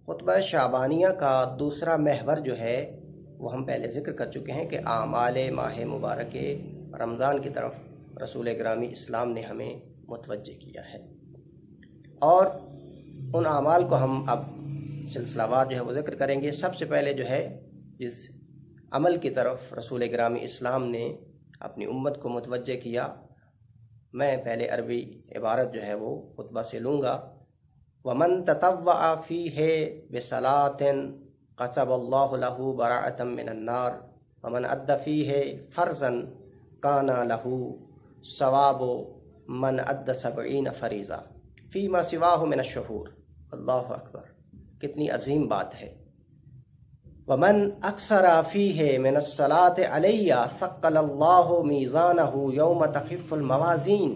خطبہ شعبانیہ کا دوسرا محور جو ہے وہ ہم پہلے ذکر کر چکے ہیں کہ اعمال ماہ مبارک رمضان کی طرف رسول گرامی اسلام نے ہمیں متوجہ کیا ہے، اور ان اعمال کو ہم اب سلسلہ وار جو ہے وہ ذکر کریں گے۔ سب سے پہلے جو ہے جس عمل کی طرف رسول گرامی اسلام نے اپنی امت کو متوجہ کیا، میں پہلے عربی عبارت جو ہے وہ خطبہ سے لوں گا۔ وَمَن تَطَوَّعَ فِيهِ بِصَلَاةٍ كَتَبَ اللَّهُ لَهُ بَرَاءَةً مِّنَ النَّارِ وَمَنْ أَدَّ فِيهِ فَرْضًا كَانَ لَهُ ثَوَابُ مَنْ أَدَّ 70 فَرِيضَةً فِيمَا سِوَاهُ مِنَ الشُّهُورِ۔ اللہ اکبر، کتنی عظیم بات ہے۔ وَمَنْ أَكْثَرَ فِيهِ مِنَ الصَّلَاةِ عَلَيَّ ثَقَّلَ اللَّهُ مِيزَانَهُ يَوْمَ تَخِفُّ الْمَوَازِينُ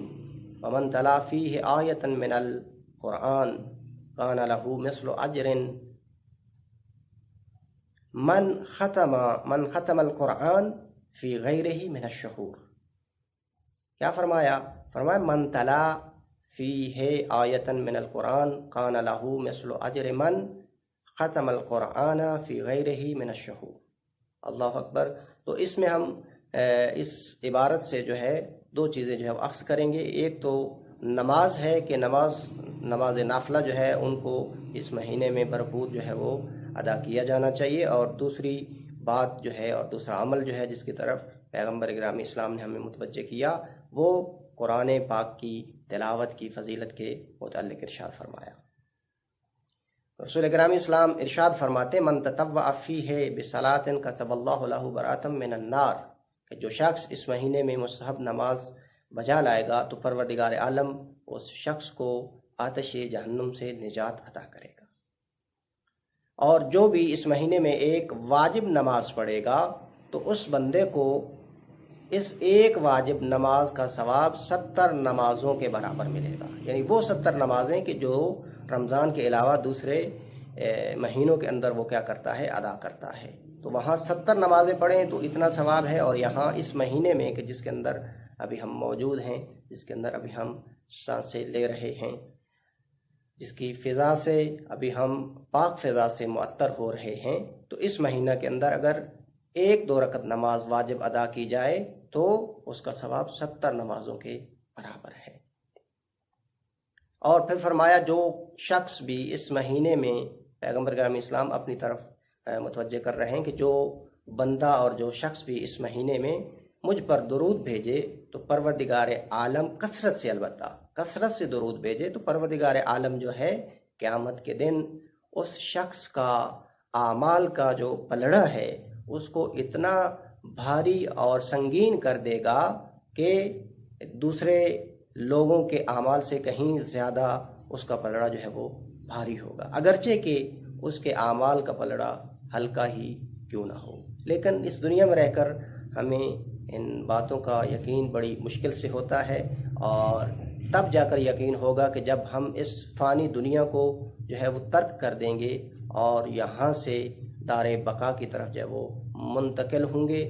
وَمَنْ تَلَا فِيهِ آيَةً مِّنَ القرآن كان له مثل أجر من ختم القرآن في غيره من الشهور۔ کیا فرمایا؟ من تلا فيه آية من القرآن كان له مثل أجر من ختم القرآن في غيره من الشهور۔ اللہ اکبر۔ تو اس میں ہم اس عبارت سے جو ہے دو چیزیں جو ہے وہ اخذ کریں گے۔ ایک تو نماز ہے کہ نماز نافلہ جو ہے ان کو اس مہینے میں بھرپور جو ہے وہ ادا کیا جانا چاہیے، اور دوسری بات جو ہے اور دوسرا عمل جو ہے جس کی طرف پیغمبر گرامی اسلام نے ہمیں متوجہ کیا، وہ قرآن پاک کی تلاوت کی فضیلت کے متعلق ارشاد فرمایا۔ رسول گرامی اسلام ارشاد فرماتے من تطوع فیہ بصلاۃ کتب اللہ لہ براۃ من النار، کہ جو شخص اس مہینے میں مستحب نماز بجا لائے گا تو پروردگار عالم اس شخص کو آتش جہنم سے نجات عطا کرے گا۔ اور جو بھی اس مہینے میں ایک واجب نماز پڑھے گا تو اس بندے کو اس ایک واجب نماز کا ثواب 70 نمازوں کے برابر ملے گا، یعنی وہ 70 نمازیں کہ جو رمضان کے علاوہ دوسرے مہینوں کے اندر وہ کیا کرتا ہے، ادا کرتا ہے۔ تو وہاں 70 نمازیں پڑھیں تو اتنا ثواب ہے، اور یہاں اس مہینے میں کہ جس کے اندر ابھی ہم موجود ہیں، جس کے اندر ابھی ہم سانسیں لے رہے ہیں، جس کی فضا سے ابھی ہم پاک فضا سے معطر ہو رہے ہیں، تو اس مہینہ کے اندر اگر 1-2 رکعت نماز واجب ادا کی جائے تو اس کا ثواب 70 نمازوں کے برابر ہے۔ اور پھر فرمایا جو شخص بھی اس مہینے میں، پیغمبر گرامی اسلام اپنی طرف متوجہ کر رہے ہیں کہ جو بندہ اور جو شخص بھی اس مہینے میں مجھ پر درود بھیجے تو پروردگار عالم کثرت سے، البتہ کثرت سے درود بھیجے تو پروردگار عالم جو ہے قیامت کے دن اس شخص کا اعمال کا جو پلڑا ہے اس کو اتنا بھاری اور سنگین کر دے گا کہ دوسرے لوگوں کے اعمال سے کہیں زیادہ اس کا پلڑا جو ہے وہ بھاری ہوگا، اگرچہ کہ اس کے اعمال کا پلڑا ہلکا ہی کیوں نہ ہو۔ لیکن اس دنیا میں رہ کر ہمیں ان باتوں کا یقین بڑی مشکل سے ہوتا ہے، اور تب جا کر یقین ہوگا کہ جب ہم اس فانی دنیا کو جو ہے وہ ترک کر دیں گے اور یہاں سے دار بقا کی طرف جو ہے وہ منتقل ہوں گے۔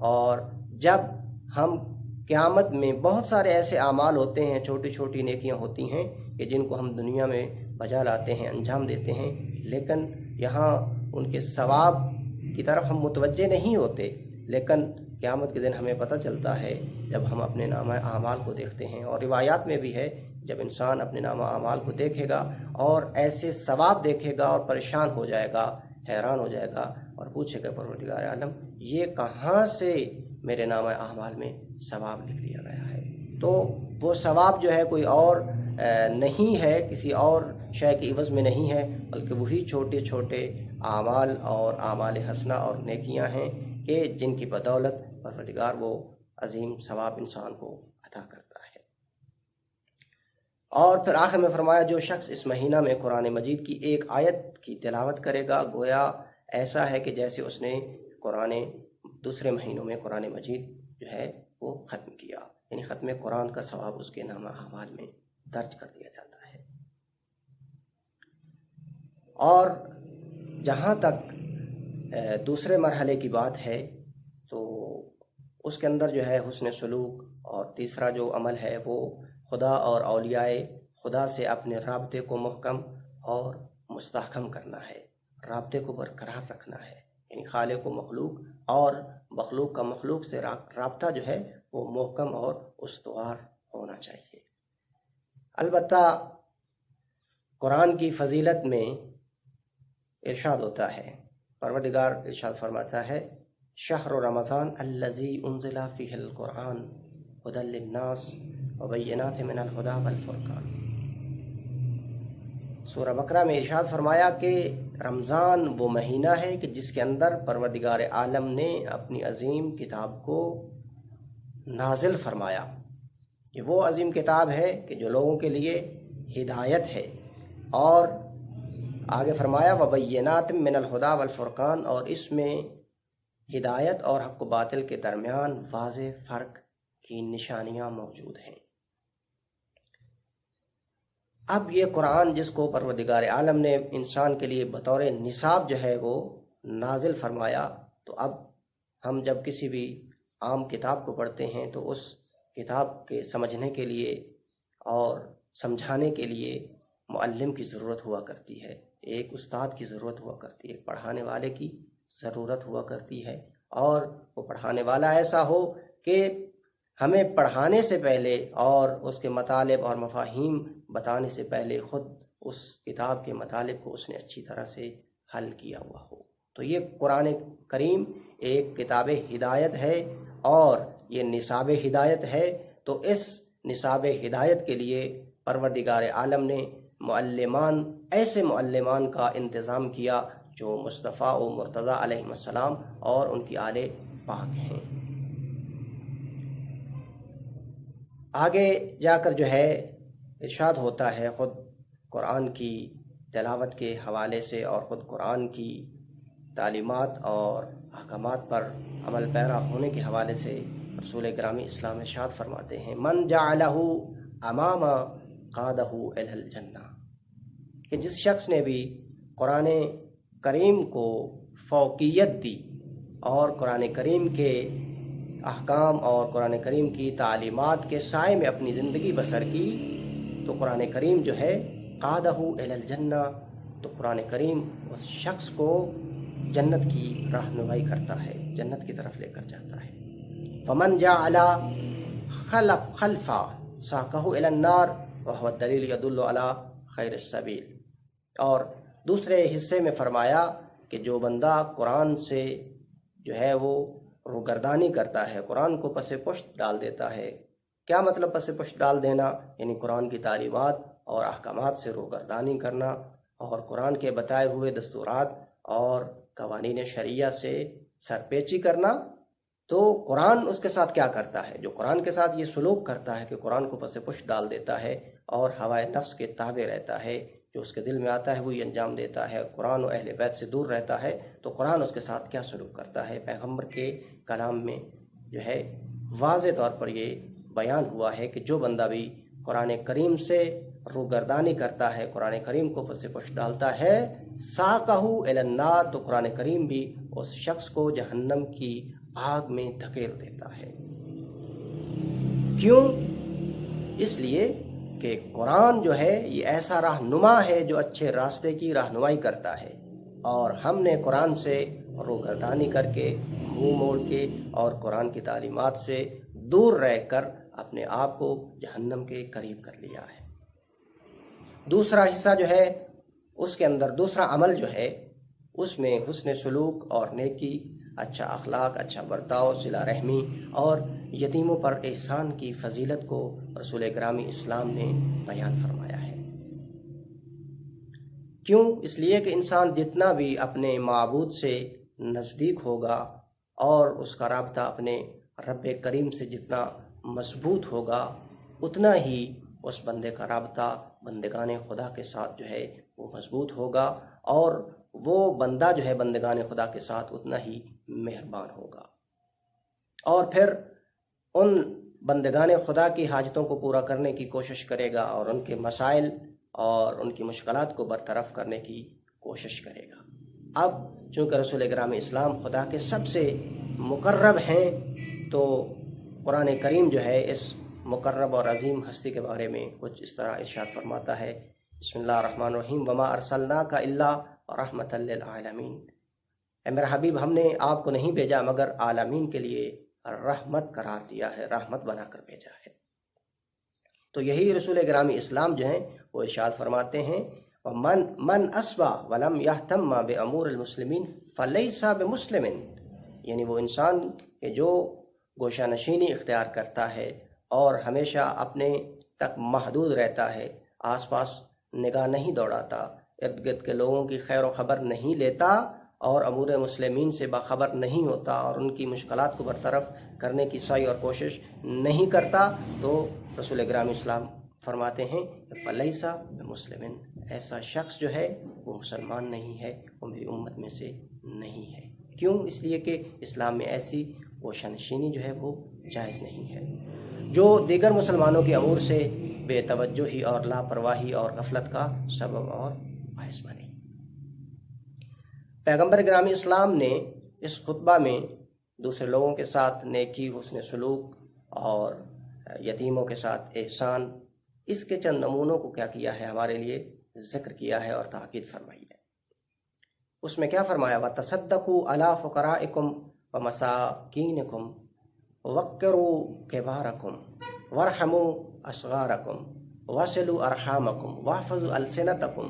اور جب ہم قیامت میں بہت سارے ایسے اعمال ہوتے ہیں، چھوٹی چھوٹی نیکیاں ہوتی ہیں کہ جن کو ہم دنیا میں بجا لاتے ہیں، انجام دیتے ہیں، لیکن یہاں ان کے ثواب کی طرف ہم متوجہ نہیں ہوتے، لیکن قیامت کے دن ہمیں پتہ چلتا ہے جب ہم اپنے نامہ اعمال کو دیکھتے ہیں، اور روایات میں بھی ہے جب انسان اپنے نامہ اعمال کو دیکھے گا اور ایسے ثواب دیکھے گا اور پریشان ہو جائے گا، حیران ہو جائے گا اور پوچھے گا پروردگار عالم یہ کہاں سے میرے نامہ اعمال میں ثواب لکھ دیا گیا ہے؟ تو وہ ثواب جو ہے کوئی اور نہیں ہے، کسی اور شے کے عوض میں نہیں ہے، بلکہ وہی چھوٹے چھوٹے اعمال اور اعمال حسنہ اور نیکیاں ہیں کہ جن کی بدولت پروردگار وہ عظیم ثواب انسان کو عطا کرتا ہے۔ اور پھر آخر میں فرمایا جو شخص اس مہینہ میں قرآن مجید کی ایک آیت کی تلاوت کرے گا گویا ایسا ہے کہ جیسے اس نے دوسرے مہینوں میں قرآن مجید جو ہے وہ ختم کیا، یعنی ختم قرآن کا ثواب اس کے نامہ اعمال میں درج کر دیا جاتا ہے۔ اور جہاں تک دوسرے مرحلے کی بات ہے تو اس کے اندر جو ہے حسن سلوک، اور تیسرا جو عمل ہے وہ خدا اور اولیاء خدا سے اپنے رابطے کو محکم اور مستحکم کرنا ہے۔ رابطے کو برقرار رکھنا ہے، یعنی خالق و مخلوق اور مخلوق کا مخلوق سے رابطہ جو ہے وہ محکم اور استوار ہونا چاہیے۔ البتہ قرآن کی فضیلت میں ارشاد ہوتا ہے، پروردگار ارشاد فرماتا ہے شہر رمضان الذی انزل فیہ القرآن ھدی للناس وبینات من الھدی والفرقان۔ سورہ بقرہ میں ارشاد فرمایا کہ رمضان وہ مہینہ ہے کہ جس کے اندر پروردگار عالم نے اپنی عظیم کتاب کو نازل فرمایا۔ یہ وہ عظیم کتاب ہے کہ جو لوگوں کے لیے ہدایت ہے، اور آگے فرمایا وبینات من الھدی والفرقان، اور اس میں ہدایت اور حق و باطل کے درمیان واضح فرق کی نشانیاں موجود ہیں۔ اب یہ قرآن جس کو پروردگار عالم نے انسان کے لیے بطور نصاب جو ہے وہ نازل فرمایا، تو اب ہم جب کسی بھی عام کتاب کو پڑھتے ہیں تو اس کتاب کے سمجھنے کے لیے اور سمجھانے کے لیے معلم کی ضرورت ہوا کرتی ہے، ایک استاد کی ضرورت ہوا کرتی ہے، ایک پڑھانے والے کی ضرورت ہوا کرتی ہے، اور وہ پڑھانے والا ایسا ہو کہ ہمیں پڑھانے سے پہلے اور اس کے مطالب اور مفاہیم بتانے سے پہلے خود اس کتاب کے مطالب کو اس نے اچھی طرح سے حل کیا ہوا ہو۔ تو یہ قرآن کریم ایک کتاب ہدایت ہے اور یہ نصاب ہدایت ہے، تو اس نصاب ہدایت کے لیے پروردگار عالم نے معلمان، ایسے معلمان کا انتظام کیا جو مصطفیٰ و مرتضیٰ علیہ السلام اور ان کی آل پاک ہیں۔ آگے جا کر جو ہے ارشاد ہوتا ہے خود قرآن کی تلاوت کے حوالے سے اور خود قرآن کی تعلیمات اور احکامات پر عمل پیرا ہونے کے حوالے سے رسول گرامی اسلام ارشاد فرماتے ہیں من جعلہ امام قادہ الی الجنہ، کہ جس شخص نے بھی قرآن کریم کو فوقیت دی اور قرآن کریم کے احکام اور قرآن کریم کی تعلیمات کے سائے میں اپنی زندگی بسر کی، تو قرآن کریم جو ہے قادہ الی الجنہ، تو قرآن کریم اس شخص کو جنت کی رہنمائی کرتا ہے، جنت کی طرف لے کر جاتا ہے۔ فمن جعل خلفا ساقہ الی النار وہو الدلیل یدل علی خیر السبیل۔ اور دوسرے حصے میں فرمایا کہ جو بندہ قرآن سے جو ہے وہ روگردانی کرتا ہے، قرآن کو پس پشت ڈال دیتا ہے۔ کیا مطلب پس پشت ڈال دینا؟ یعنی قرآن کی تعلیمات اور احکامات سے روگردانی کرنا اور قرآن کے بتائے ہوئے دستورات اور قوانین شرعیہ سے سرپیچی کرنا۔ تو قرآن اس کے ساتھ کیا کرتا ہے؟ جو قرآن کے ساتھ یہ سلوک کرتا ہے کہ قرآن کو پس پشت ڈال دیتا ہے اور ہوائے نفس کے تابع رہتا ہے، جو اس کے دل میں آتا ہے وہی انجام دیتا ہے، قرآن و اہل بیت سے دور رہتا ہے، تو قرآن اس کے ساتھ کیا سلوک کرتا ہے؟ پیغمبر کے کلام میں جو ہے واضح طور پر یہ بیان ہوا ہے کہ جو بندہ بھی قرآن کریم سے روگردانی کرتا ہے، قرآن کریم کو پس پشت ڈالتا ہے، ساقہ الی النار، تو قرآن کریم بھی اس شخص کو جہنم کی آگ میں دھکیل دیتا ہے۔ کیوں؟ اس لیے کہ قرآن جو ہے یہ ایسا رہنما ہے جو اچھے راستے کی رہنمائی کرتا ہے، اور ہم نے قرآن سے روگردانی کر کے، منہ موڑ کے اور قرآن کی تعلیمات سے دور رہ کر اپنے آپ کو جہنم کے قریب کر لیا ہے۔ دوسرا حصہ جو ہے اس کے اندر دوسرا عمل جو ہے اس میں حسن سلوک اور نیکی، اچھا اخلاق، اچھا برتاؤ، صلہ رحمی اور یتیموں پر احسان کی فضیلت کو رسول گرامی اسلام نے بیان فرمایا ہے۔ کیوں؟ اس لیے کہ انسان جتنا بھی اپنے معبود سے نزدیک ہوگا اور اس کا رابطہ اپنے رب کریم سے جتنا مضبوط ہوگا، اتنا ہی اس بندے کا رابطہ بندگان خدا کے ساتھ جو ہے وہ مضبوط ہوگا، اور وہ بندہ جو ہے بندگان خدا کے ساتھ اتنا ہی مہربان ہوگا، اور پھر ان بندگان خدا کی حاجتوں کو پورا کرنے کی کوشش کرے گا اور ان کے مسائل اور ان کی مشکلات کو برطرف کرنے کی کوشش کرے گا۔ اب چونکہ رسول اکرم اسلام خدا کے سب سے مقرب ہیں، تو قرآن کریم جو ہے اس مقرب اور عظیم ہستی کے بارے میں کچھ اس طرح ارشاد فرماتا ہے۔ بسم اللہ الرحمن الرحیم، وما ارسلناک الا رحمۃ للعالمین، اے میرا حبیب ہم نے آپ کو نہیں بھیجا مگر عالمین کے لیے رحمت قرار دیا ہے، رحمت بنا کر بھیجا ہے۔ تو یہی رسول گرامی اسلام جو ہیں وہ ارشاد فرماتے ہیں من اسبا ولم یہتم بامور المسلمین فلیس بمسلم، یعنی وہ انسان کہ جو گوشہ نشینی اختیار کرتا ہے اور ہمیشہ اپنے تک محدود رہتا ہے، آس پاس نگاہ نہیں دوڑاتا، ارد گرد کے لوگوں کی خیر و خبر نہیں لیتا اور امور مسلمین سے باخبر نہیں ہوتا اور ان کی مشکلات کو برطرف کرنے کی سعی اور کوشش نہیں کرتا، تو رسول گرامی اسلام فرماتے ہیں فلیسا بمسلم، ایسا شخص جو ہے وہ مسلمان نہیں ہے، وہ میری امت میں سے نہیں ہے۔ کیوں؟ اس لیے کہ اسلام میں ایسی گوشہ نشینی جو ہے وہ جائز نہیں ہے جو دیگر مسلمانوں کے امور سے بے توجہی اور لاپرواہی اور غفلت کا سبب اور باعث بنے۔ پیغمبر گرامی اسلام نے اس خطبہ میں دوسرے لوگوں کے ساتھ نیکی، حسن سلوک اور یتیموں کے ساتھ احسان، اس کے چند نمونوں کو کیا کیا ہے، ہمارے لیے ذکر کیا ہے اور تاکید فرمائی ہے۔ اس میں کیا فرمایا؟ وَتَصَدَّقُوا عَلَىٰ فُقَرَائِكُمْ وَمَسَاكِينِكُمْ وَوَقِّرُوا كِبَارَكُمْ وَارْحَمُوا أَصْغَارَكُمْ وَصِلُوا أَرْحَامَكُمْ وَاحْفَظُوا أَلْسِنَتَكُمْ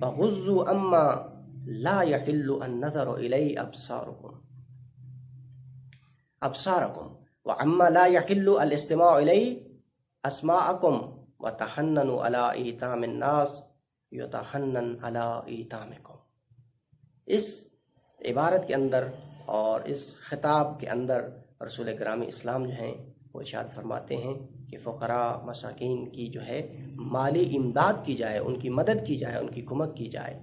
وَغُضُّوا عَمَّا لَا يَحِلُّ النَّظَرُ إِلَيْهِ أَبْصَارُكُمْ وَعَمَّا لَا يَحِلُّ الاستماع إِلَيْهِ أَسْمَاعَكُمْ وَتَحَنَّنُوا عَلَىٰ إِيتَامِ النَّاسِ يُتَحَنَّنْ عَلَىٰ إِيتَامِكُمْ۔ اس عبارت کے اندر اور اس خطاب کے اندر رسول گرامی اسلام جو ہیں وہ ارشاد فرماتے ہیں کہ فقراء مساکین کی جو ہے مالی امداد کی جائے، ان کی مدد کی جائے، ان کی کمک کی جائے،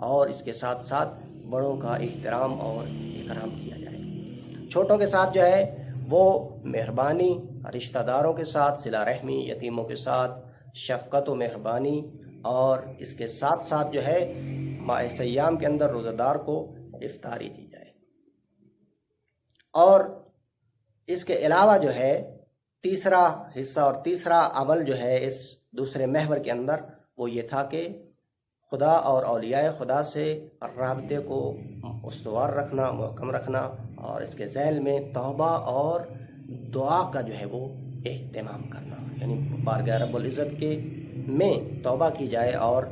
اور اس کے ساتھ ساتھ بڑوں کا احترام اور اکرام کیا جائے۔ چھوٹوں کے ساتھ جو ہے وہ مہربانی، رشتہ داروں کے ساتھ صلہ رحمی، یتیموں کے ساتھ شفقت و مہربانی، اور اس کے ساتھ ساتھ جو ہے ماہ سیام کے اندر روزہ دار کو افطاری دی جائے۔ اور اس کے علاوہ جو ہے تیسرا حصہ اور تیسرا عمل جو ہے اس دوسرے محور کے اندر وہ یہ تھا کہ خدا اور اولیاء خدا سے رابطے کو استوار رکھنا، محکم رکھنا، اور اس کے ذیل میں توبہ اور دعا کا جو ہے وہ اہتمام کرنا، یعنی بارگاہ رب العزت کے میں توبہ کی جائے اور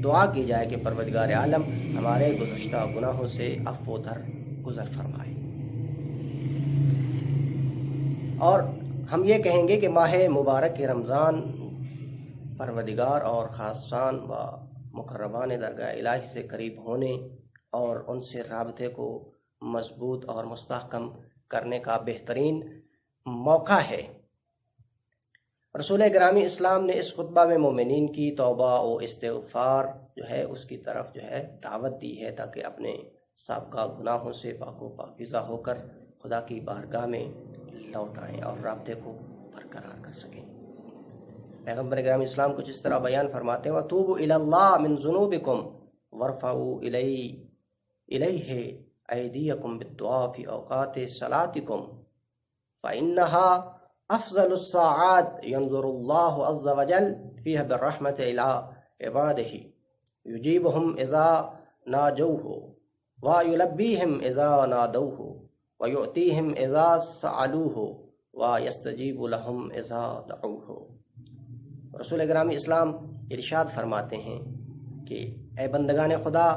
دعا کی جائے کہ پروردگار عالم ہمارے گزشتہ گناہوں سے عفو در گزر فرمائے۔ اور ہم یہ کہیں گے کہ ماہ مبارک رمضان پروردگار اور خاصان و مقربان درگاہ الہی سے قریب ہونے اور ان سے رابطے کو مضبوط اور مستحکم کرنے کا بہترین موقع ہے۔ رسول گرامی اسلام نے اس خطبہ میں مومنین کی توبہ و استغفار جو ہے اس کی طرف جو ہے دعوت دی ہے تاکہ اپنے سابقہ گناہوں سے پاک و پاکیزہ ہو کر خدا کی بارگاہ میں لوٹ آئیں اور رابطے کو برقرار کر سکیں۔ پیغمبر گرامی اسلام کچھ اس طرح بیان فرماتے ہیں وَتُوبُوا إِلَى اللَّهِ مِن ذُنُوبِكُمْ وَارْفَعُوا إِلَيْهِ أَيْدِيَكُمْ بِالدُّعَاءِ فِي أَوْقَاتِ صَلَاتِكُمْ فَإِنَّهَا أفضل الساعات ينظر الله عز وجل فيها بالرحمة إلى عباده يجيبهم إذا ناجوه ويلبيهم إذا نادوه ويؤتيهم إذا سألوه ويستجيب لهم إذا دعوه۔ رسول گرامی اسلام ارشاد فرماتے ہیں کہ اے بندگان خدا،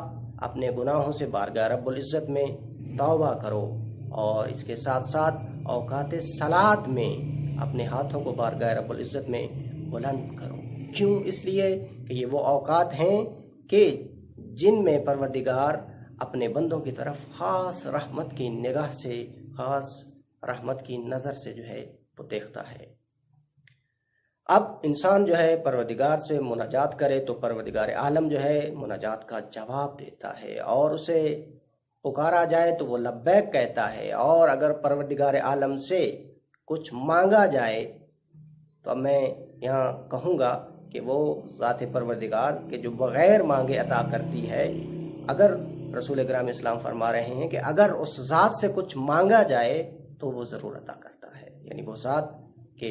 اپنے گناہوں سے بارگاہ رب العزت میں توبہ کرو اور اس کے ساتھ ساتھ اوقات صلات میں اپنے ہاتھوں کو بارگاہ رب العزت میں بلند کرو۔ کیوں؟ اس لیے کہ یہ وہ اوقات ہیں کہ جن میں پروردگار اپنے بندوں کی طرف خاص رحمت کی نگاہ سے، خاص رحمت کی نظر سے جو ہے وہ دیکھتا ہے۔ اب انسان جو ہے پروردگار سے مناجات کرے تو پروردگار عالم جو ہے مناجات کا جواب دیتا ہے، اور اسے پکارا جائے تو وہ لبیک کہتا ہے، اور اگر پروردگار عالم سے کچھ مانگا جائے تو میں یہاں کہوں گا کہ وہ ذات پروردگار کے جو بغیر مانگے عطا کرتی ہے، اگر رسول اکرم اسلام فرما رہے ہیں کہ اگر اس ذات سے کچھ مانگا جائے تو وہ ضرور عطا کرتا ہے، یعنی وہ ذات کہ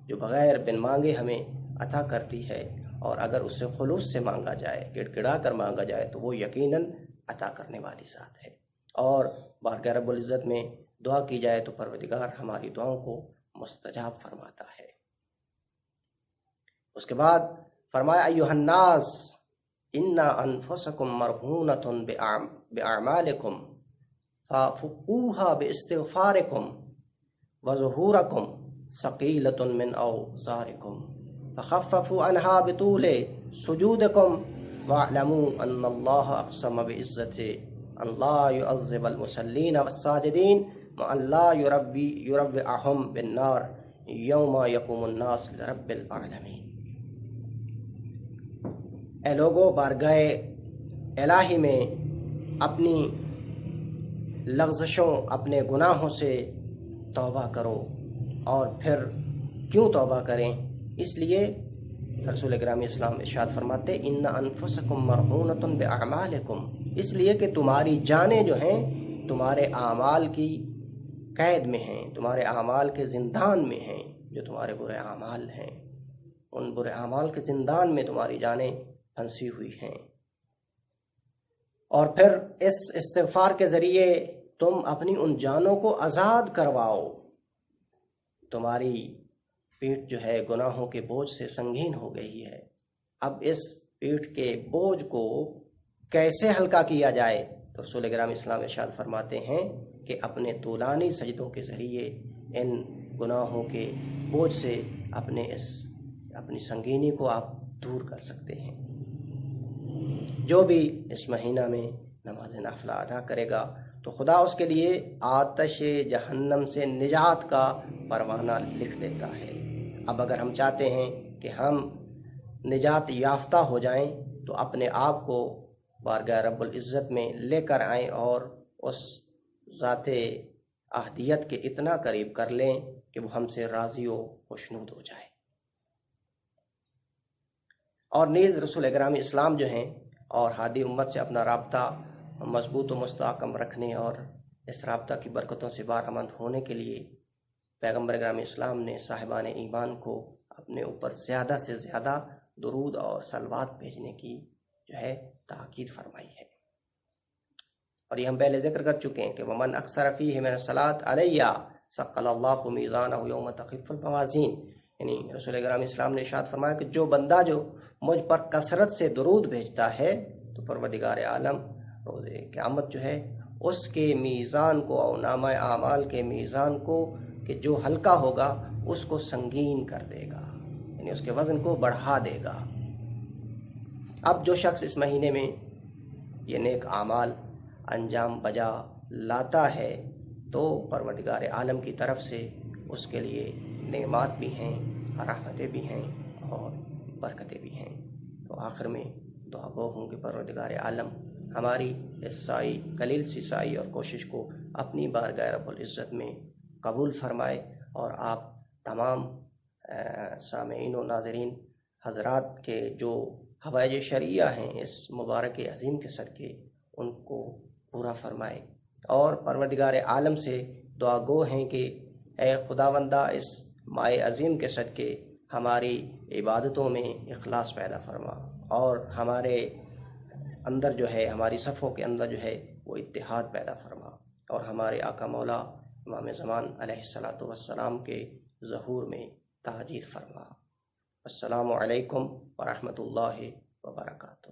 جو بغیر بن مانگے ہمیں عطا کرتی ہے، اور اگر اس سے خلوص سے مانگا جائے، گڑ گڑا کر مانگا جائے تو وہ یقیناً عطا کرنے والی ذات ہے، اور بارگاہ رب العزت میں دعا کی جائے تو پروردگار ہماری دعاؤں کو مستجاب فرماتا ہے۔ اس کے بعد فرمایا ایھا الناس ان انفسکم مرہونۃ باعمالکم ففقوها باستغفارکم وظہورکم ثقیلۃ من اوزارکم فخففوا عنها بطول سجودکم واعلموا ان اللہ اقسم بعزته ان لا يعذب المصلین والساجدین وان لا يروعهم بالنار یوم یقوم الناس لرب العالمین۔ اے لوگو، بارگاہ الہی میں اپنی لغزشوں، اپنے گناہوں سے توبہ کرو۔ اور پھر کیوں توبہ کریں؟ اس لیے رسول اکرم اسلام ارشاد فرماتے ان انفسکم مرہونۃ باعمالکم، اس لیے کہ تمہاری جانیں جو ہیں تمہارے اعمال کی قید میں ہیں، تمہارے اعمال کے زندان میں ہیں، جو تمہارے برے اعمال ہیں ان برے اعمال کے زندان میں تمہاری جانیں پھنسی ہوئی ہیں۔ اور پھر اس استغفار کے ذریعے تم اپنی ان جانوں کو آزاد کرواؤ۔ تمہاری پیٹھ جو ہے گناہوں کے بوجھ سے سنگین ہو گئی ہے، اب اس پیٹھ کے بوجھ کو کیسے ہلکا کیا جائے؟ تو رسول اکرم اسلام ارشاد فرماتے ہیں کہ اپنے طولانی سجدوں کے ذریعے ان گناہوں کے بوجھ سے اپنی سنگینی کو آپ دور کر سکتے ہیں۔ جو بھی اس مہینہ میں نماز نافلہ ادا کرے گا تو خدا اس کے لیے آتش جہنم سے نجات کا پروانہ لکھ دیتا ہے۔ اب اگر ہم چاہتے ہیں کہ ہم نجات یافتہ ہو جائیں تو اپنے آپ کو بارگاہ رب العزت میں لے کر آئیں اور اس ذات احدیت کے اتنا قریب کر لیں کہ وہ ہم سے راضی و خوشنود ہو جائے۔ اور نیز رسول اکرم اسلام جو ہیں اور ہادی امت سے اپنا رابطہ مضبوط و مستحکم رکھنے اور اس رابطہ کی برکتوں سے بہرمند ہونے کے لیے پیغمبر اکرم اسلام نے صاحبان ایمان کو اپنے اوپر زیادہ سے زیادہ درود اور صلوات بھیجنے کی جو ہے تاکید فرمائی ہے۔ اور یہ ہم پہلے ذکر کر چکے ہیں کہ ومن اکثر فیہ من الصلاۃ علیہ ثقل اللہ میزانہ یوم تخف الموازین، یعنی رسول اکرم اسلام نے ارشاد فرمایا کہ جو بندہ جو مجھ پر کثرت سے درود بھیجتا ہے تو پروردگار عالم روز قیامت جو ہے اس کے میزان کو اور نامہ اعمال کے میزان کو کہ جو ہلکا ہوگا اس کو سنگین کر دے گا، یعنی اس کے وزن کو بڑھا دے گا۔ اب جو شخص اس مہینے میں یہ نیک اعمال انجام بجا لاتا ہے تو پروردگار عالم کی طرف سے اس کے لیے نعمات بھی ہیں، رحمتیں بھی ہیں اور برکتیں بھی ہیں۔ تو آخر میں دعا گو ہوں کہ پروردگار عالم ہماری اس سائی قلیل سی سائی اور کوشش کو اپنی بارگاہ رب العزت میں قبول فرمائے، اور آپ تمام سامعین و ناظرین حضرات کے جو حوائج شرعیہ ہیں اس مبارک عظیم کے صدقے ان کو پورا فرمائے۔ اور پروردگار عالم سے دعا گو ہیں کہ اے خداوندہ اس ماہ عظیم کے صدقے ہماری عبادتوں میں اخلاص پیدا فرما، اور ہمارے اندر جو ہے ہماری صفوں کے اندر جو ہے وہ اتحاد پیدا فرما، اور ہمارے آقا مولا امام زمان علیہ السلام کے ظہور میں تاجیر فرما۔ السلام علیکم ورحمۃ اللہ وبرکاتہ۔